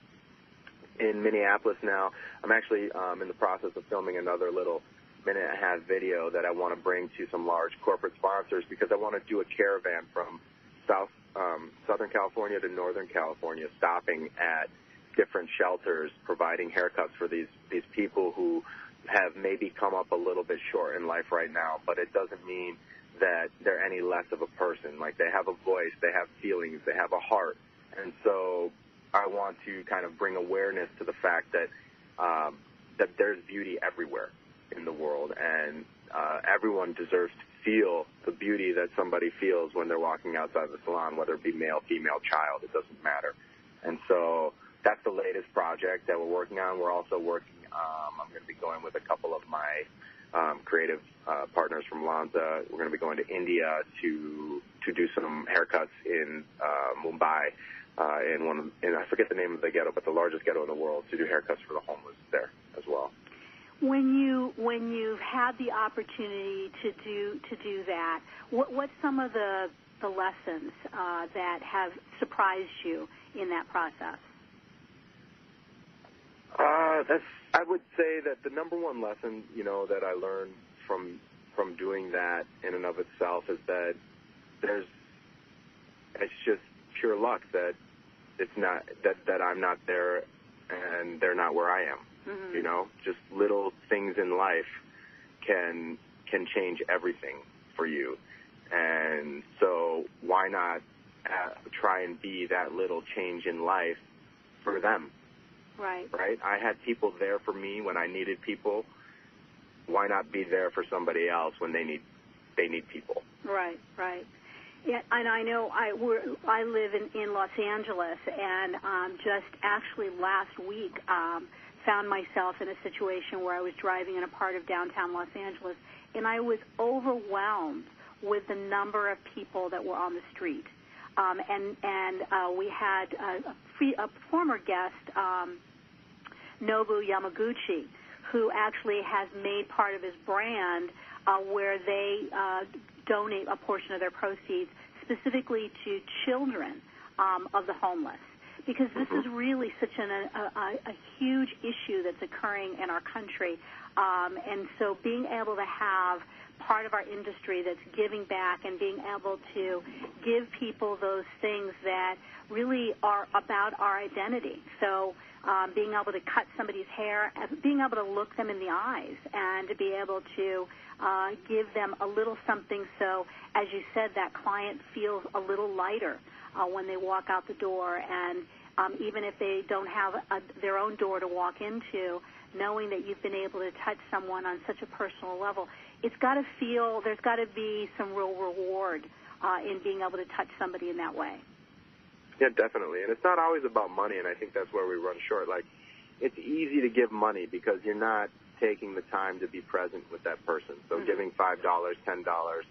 [SPEAKER 4] In Minneapolis now, I'm actually in the process of filming another little minute-and-a-half video that I want to bring to some large corporate sponsors, because I want to do a caravan from Southern California to Northern California, stopping at different shelters, providing haircuts for these people who have maybe come up a little bit short in life right now, but it doesn't mean that they're any less of a person. Like, they have a voice, they have feelings, they have a heart. And so I want to kind of bring awareness to the fact that that there's beauty everywhere in the world, and everyone deserves to feel the beauty that somebody feels when they're walking outside the salon, whether it be male, female, child, it doesn't matter. And so that's the latest project that we're working on. We're also working, I'm going to be going with a couple of my creative partners from Lanza. We're going to be going to India to do some haircuts in Mumbai, in I forget the name of the ghetto, but the largest ghetto in the world, to do haircuts for the homeless there as well.
[SPEAKER 3] When you've had the opportunity to do that, what's some of the lessons that have surprised you in that process?
[SPEAKER 4] I would say that the number one lesson, that I learned from doing that in and of itself is that it's just pure luck that it's not that I'm not there and they're not where I am. Just little things in life can change everything for you, and so why not try and be that little change in life for them?
[SPEAKER 3] Right.
[SPEAKER 4] I had people there for me when I needed people. Why not be there for somebody else when they need people? Right.
[SPEAKER 3] Yeah, and I know I live in Los Angeles, and just actually last week found myself in a situation where I was driving in a part of downtown Los Angeles, and I was overwhelmed with the number of people that were on the street. And we had a former guest, Nobu Yamaguchi, who actually has made part of his brand where they donate a portion of their proceeds specifically to children of the homeless, because this is really such a huge issue that's occurring in our country. And so being able to have part of our industry that's giving back and being able to give people those things that really are about our identity. So being able to cut somebody's hair, being able to look them in the eyes, and to be able to give them a little something so, as you said, that client feels a little lighter when they walk out the door. And even if they don't have their own door to walk into, knowing that you've been able to touch someone on such a personal level, it's got to feel, there's got to be some real reward in being able to touch somebody in that way.
[SPEAKER 4] Yeah, definitely. And it's not always about money, and I think that's where we run short. Like, it's easy to give money because you're not taking the time to be present with that person. So giving $5, $10,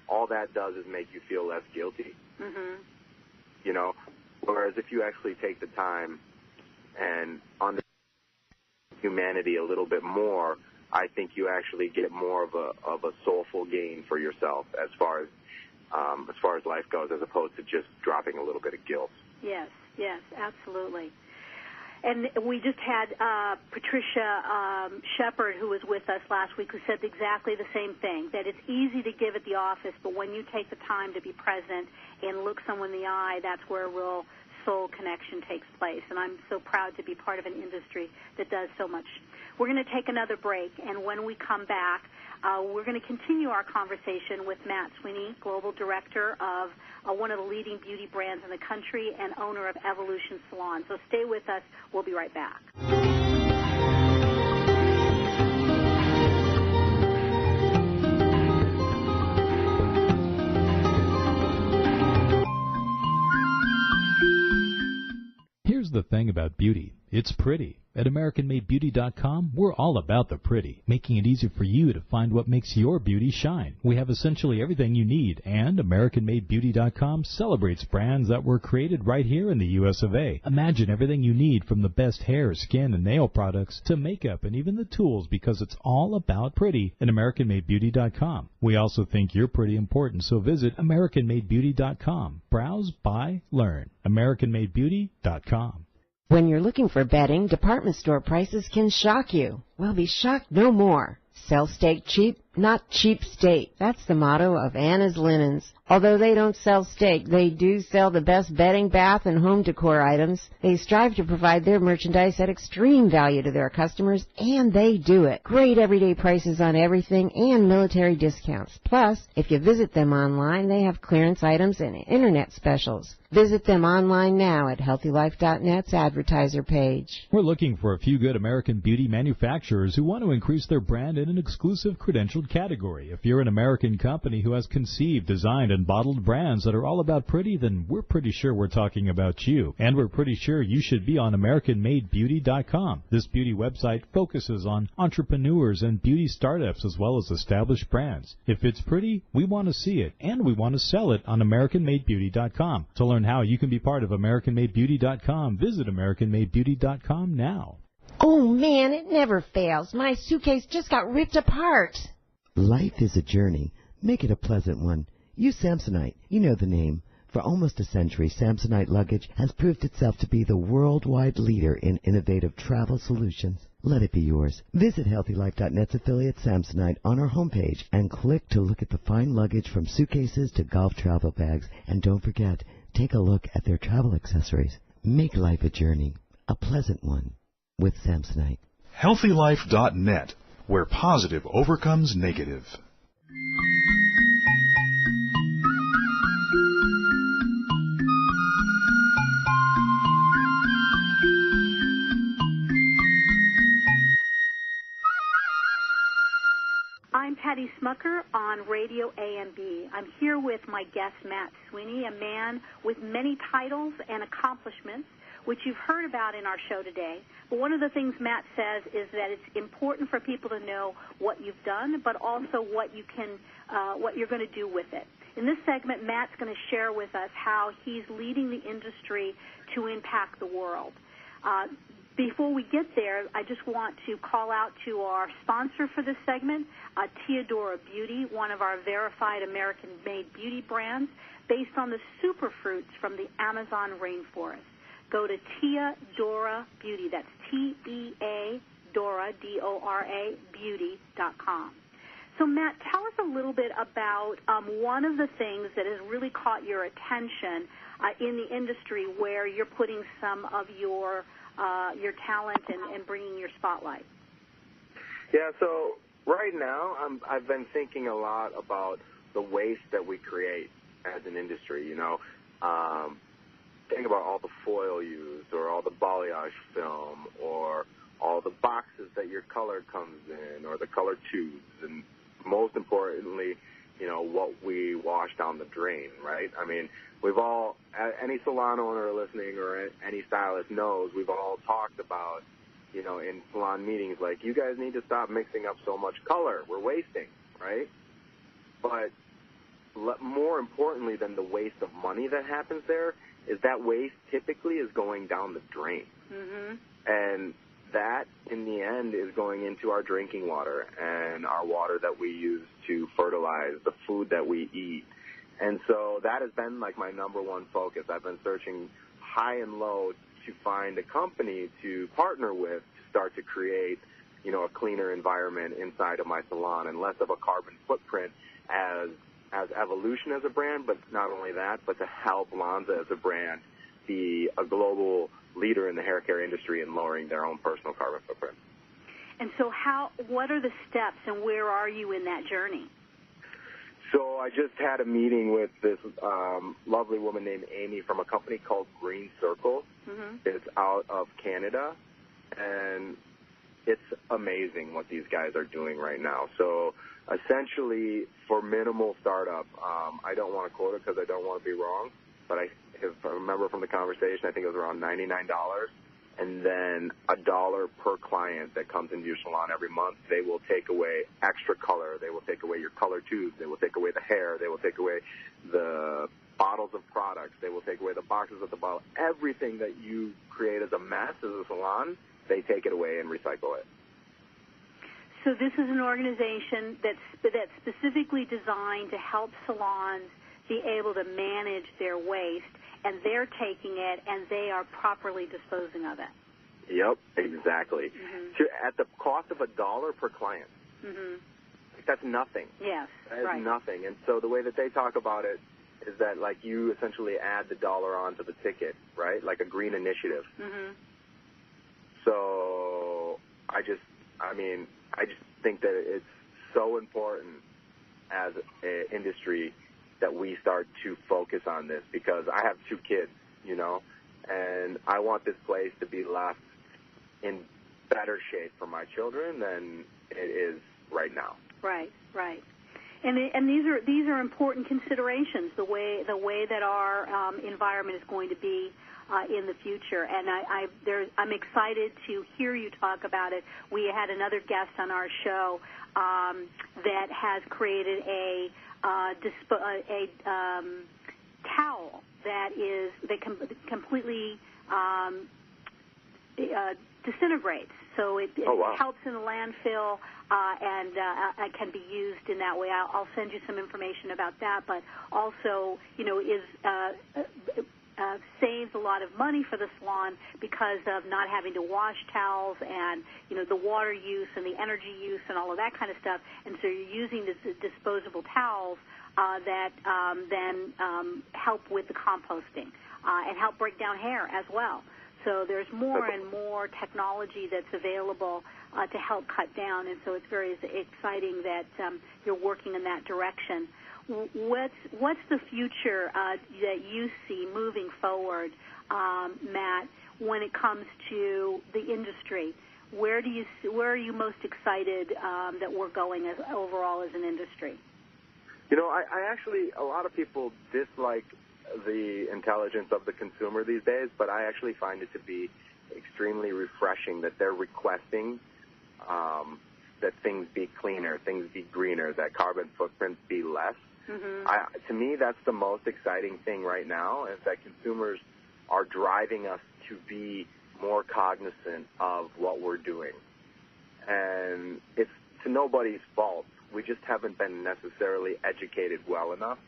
[SPEAKER 4] all that does is make you feel less guilty. You know, whereas if you actually take the time and understand humanity a little bit more, I think you actually get more of a soulful gain for yourself as far as life goes, as opposed to just dropping a little bit of guilt.
[SPEAKER 3] Yes, absolutely. And we just had Patricia Shepard, who was with us last week, who said exactly the same thing, that it's easy to give at the office, but when you take the time to be present and look someone in the eye, that's where a real soul connection takes place. And I'm so proud to be part of an industry that does so much. We're going to take another break, and when we come back, we're going to continue our conversation with Matt Swinney, Global Director of one of the leading beauty brands in the country and owner of Evolution Salon. So stay with us. We'll be right back.
[SPEAKER 1] Here's the thing about beauty. It's pretty. At AmericanMadeBeauty.com, we're all about the pretty, making it easy for you to find what makes your beauty shine. We have essentially everything you need, and AmericanMadeBeauty.com celebrates brands that were created right here in the U.S. of A. Imagine everything you need from the best hair, skin, and nail products to makeup and even the tools, because it's all about pretty at AmericanMadeBeauty.com. We also think you're pretty important, so visit AmericanMadeBeauty.com. Browse, buy, learn. AmericanMadeBeauty.com.
[SPEAKER 9] When you're looking for bedding, department store prices can shock you. Well, be shocked no more. Sell steak cheap, not cheap steak. That's the motto of Anna's Linens. Although they don't sell steak, they do sell the best bedding, bath, and home decor items. They strive to provide their merchandise at extreme value to their customers, and they do it. Great everyday prices on everything and military discounts. Plus, if you visit them online, they have clearance items and internet specials. Visit them online now at HealthyLife.net's advertiser page.
[SPEAKER 1] We're looking for a few good American beauty manufacturers who want to increase their brand in an exclusive credentialed category. If you're an American company who has conceived, designed, and bottled brands that are all about pretty, then we're pretty sure we're talking about you. And we're pretty sure you should be on AmericanMadeBeauty.com. This beauty website focuses on entrepreneurs and beauty startups as well as established brands. If it's pretty, we want to see it, and we want to sell it on AmericanMadeBeauty.com. To learn how you can be part of AmericanMadeBeauty.com, visit AmericanMadeBeauty.com now.
[SPEAKER 9] Oh, man, it never fails. My suitcase just got ripped apart.
[SPEAKER 6] Life is a journey. Make it a pleasant one. Use Samsonite. You know the name. For almost a century, Samsonite luggage has proved itself to be the worldwide leader in innovative travel solutions. Let it be yours. Visit HealthyLife.net's affiliate Samsonite on our homepage and click to look at the fine luggage from suitcases to golf travel bags. And don't forget, take a look at their travel accessories. Make life a journey, a pleasant one, with Samsonite.
[SPEAKER 2] HealthyLife.net, where positive overcomes negative.
[SPEAKER 3] I'm Patty Schmucker on Radio AMB. I'm here with my guest, Matt Swinney, a man with many titles and accomplishments, which you've heard about in our show today. But one of the things Matt says is that it's important for people to know what you've done, but also what you're going to do with it. In this segment, Matt's going to share with us how he's leading the industry to impact the world. Before we get there, I just want to call out to our sponsor for this segment, Teodora Beauty, one of our verified American-made beauty brands based on the superfruits from the Amazon rainforest. Go to Teodora Beauty. That's T-E-A, Dora, D-O-R-A, beauty.com. So, Matt, tell us a little bit about one of the things that has really caught your attention in the industry where you're putting some of your talent and bringing your spotlight.
[SPEAKER 4] Yeah, so right now I've been thinking a lot about the waste that we create as an industry. You know, think about all the foil used, or all the balayage film, or all the boxes that your color comes in, or the color tubes, and most importantly, what we wash down the drain, right? I mean, we've all, any salon owner listening or any stylist knows, we've all talked about, in salon meetings, like, you guys need to stop mixing up so much color. We're wasting, right? But more importantly than the waste of money that happens there is that waste typically is going down the drain. Mm-hmm. And that, in the end, is going into our drinking water and our water that we use to fertilize the food that we eat. And so that has been, like, my number one focus. I've been searching high and low to find a company to partner with to start to create, a cleaner environment inside of my salon and less of a carbon footprint as Evolution as a brand, but not only that, but to help Lanza as a brand be a global leader in the hair care industry and lowering their own personal carbon footprint.
[SPEAKER 3] And so what are the steps and where are you in that journey?
[SPEAKER 4] So I just had a meeting with this lovely woman named Amy from a company called Green Circle. Mm-hmm. It's out of Canada, and it's amazing what these guys are doing right now. So essentially, for minimal startup, I don't want to quote it because I don't want to be wrong, but if I remember from the conversation, I think it was around $99, and then $1 per client that comes into your salon every month. They will take away extra color. They will take away your color tubes. They will take away the hair. They will take away the bottles of products. They will take away the boxes of the bottle. Everything that you create as a mess as a salon, they take it away and recycle it.
[SPEAKER 3] So this is an organization that's specifically designed to help salons be able to manage their waste, and they're taking it and they are properly disposing of it.
[SPEAKER 4] Yep, exactly. Mm-hmm. At the cost of $1 per client. Mm-hmm. That's nothing.
[SPEAKER 3] Yes,
[SPEAKER 4] that is nothing. And so the way that they talk about it is that, like, you essentially add the dollar onto the ticket, right? Like a green initiative. Mm-hmm. So I just think that it's so important as an industry that we start to focus on this, because I have 2 kids, and I want this place to be left in better shape for my children than it is right now.
[SPEAKER 3] Right. And these are important considerations, the way that our environment is going to be in the future, and I'm excited to hear you talk about it. We had another guest on our show that has created a towel that completely disintegrates. So it helps in the landfill and can be used in that way. I'll send you some information about that, but also, saves a lot of money for the salon because of not having to wash towels and, the water use and the energy use and all of that kind of stuff. And so you're using the disposable towels that then help with the composting and help break down hair as well. So there's more and more technology that's available to help cut down, and so it's very exciting that you're working in that direction. What's the future that you see moving forward, Matt, when it comes to the industry? Where are you most excited that we're going overall as an industry?
[SPEAKER 4] I actually, a lot of people dislike the intelligence of the consumer these days, but I actually find it to be extremely refreshing that they're requesting that things be cleaner, things be greener, that carbon footprints be less. Mm-hmm. To me, that's the most exciting thing right now, is that consumers are driving us to be more cognizant of what we're doing. And it's to nobody's fault. We just haven't been necessarily educated well enough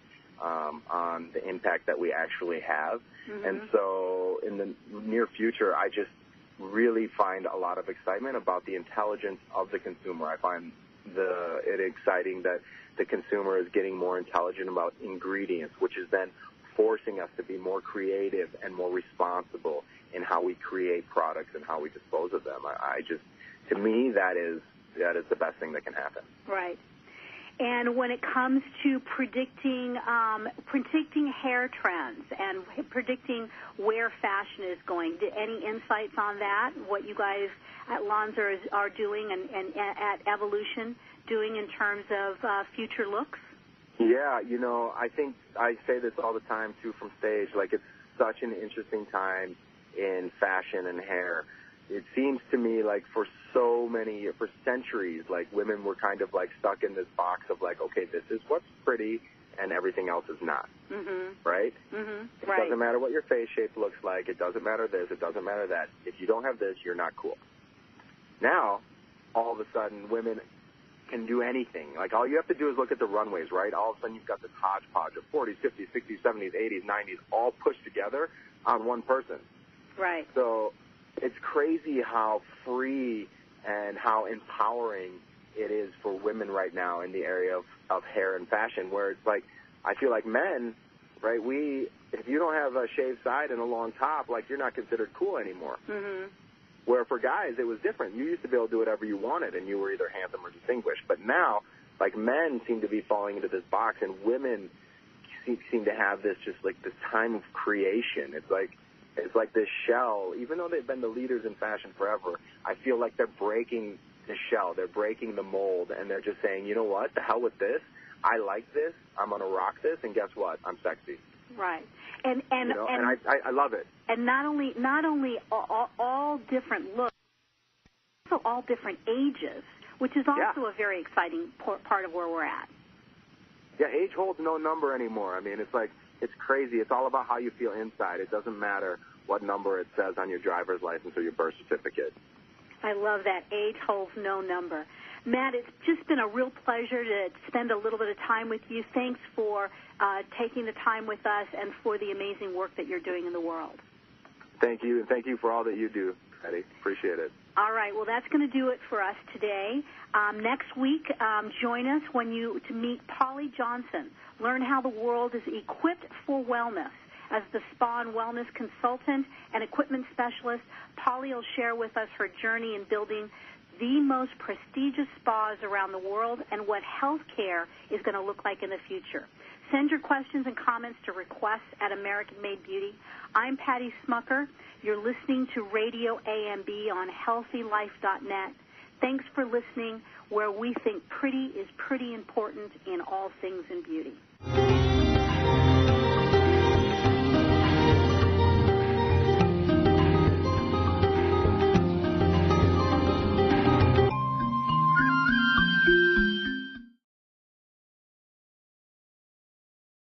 [SPEAKER 4] on the impact that we actually have. Mm-hmm. And so in the near future, I just really find a lot of excitement about the intelligence of the consumer. I find it exciting that the consumer is getting more intelligent about ingredients, which is then forcing us to be more creative and more responsible in how we create products and how we dispose of them. To me, that is the best thing that can happen.
[SPEAKER 3] Right. And when it comes to predicting hair trends and predicting where fashion is going, any insights on that? What you guys at Lonza are doing and at Evolution doing in terms of future looks?
[SPEAKER 4] Yeah, you know, I think I say this all the time, too, from stage. Like, it's such an interesting time in fashion and hair. It seems to me like for centuries, like women were kind of like stuck in this box of like, okay, this is what's pretty and everything else is not. Mm-hmm. Right? Mm-hmm. It doesn't matter what your face shape looks like. It doesn't matter this. It doesn't matter that. If you don't have this, you're not cool. Now, all of a sudden, women can do anything. Like, all you have to do is look at the runways, right? All of a sudden, you've got this hodgepodge of 40s, 50s, 60s, 70s, 80s, 90s, all pushed together on one person.
[SPEAKER 3] Right.
[SPEAKER 4] So it's crazy how free and how empowering it is for women right now in the area of hair and fashion, where it's like, I feel like men, right, if you don't have a shaved side and a long top, like, you're not considered cool anymore. Mm-hmm. Where for guys, it was different. You used to be able to do whatever you wanted, and you were either handsome or distinguished. But now, like, men seem to be falling into this box, and women seem to have this just, like, this time of creation. It's like this shell. Even though they've been the leaders in fashion forever, I feel like they're breaking the shell. They're breaking the mold, and they're just saying, you know what, the hell with this. I like this. I'm going to rock this, and guess what? I'm sexy.
[SPEAKER 3] Right. And
[SPEAKER 4] I love it.
[SPEAKER 3] And not only all different looks, also all different ages, which is also a very exciting part of where we're at.
[SPEAKER 4] Yeah, age holds no number anymore. I mean, it's crazy. It's all about how you feel inside. It doesn't matter what number it says on your driver's license or your birth certificate.
[SPEAKER 3] I love that. Age holds no number. Matt, it's just been a real pleasure to spend a little bit of time with you. Thanks for taking the time with us and for the amazing work that you're doing in the world.
[SPEAKER 4] Thank you, and thank you for all that you do, Patty. Appreciate it.
[SPEAKER 3] All right. Well, that's going to do it for us today. Next week, join us to meet Polly Johnson. Learn how the world is equipped for wellness. As the spa and wellness consultant and equipment specialist, Polly will share with us her journey in building the most prestigious spas around the world and what health care is going to look like in the future. Send your questions and comments to requests@American Made Beauty. I'm Patty Schmucker. You're listening to Radio AMB on HealthyLife.net. Thanks for listening, where we think pretty is pretty important in all things in beauty.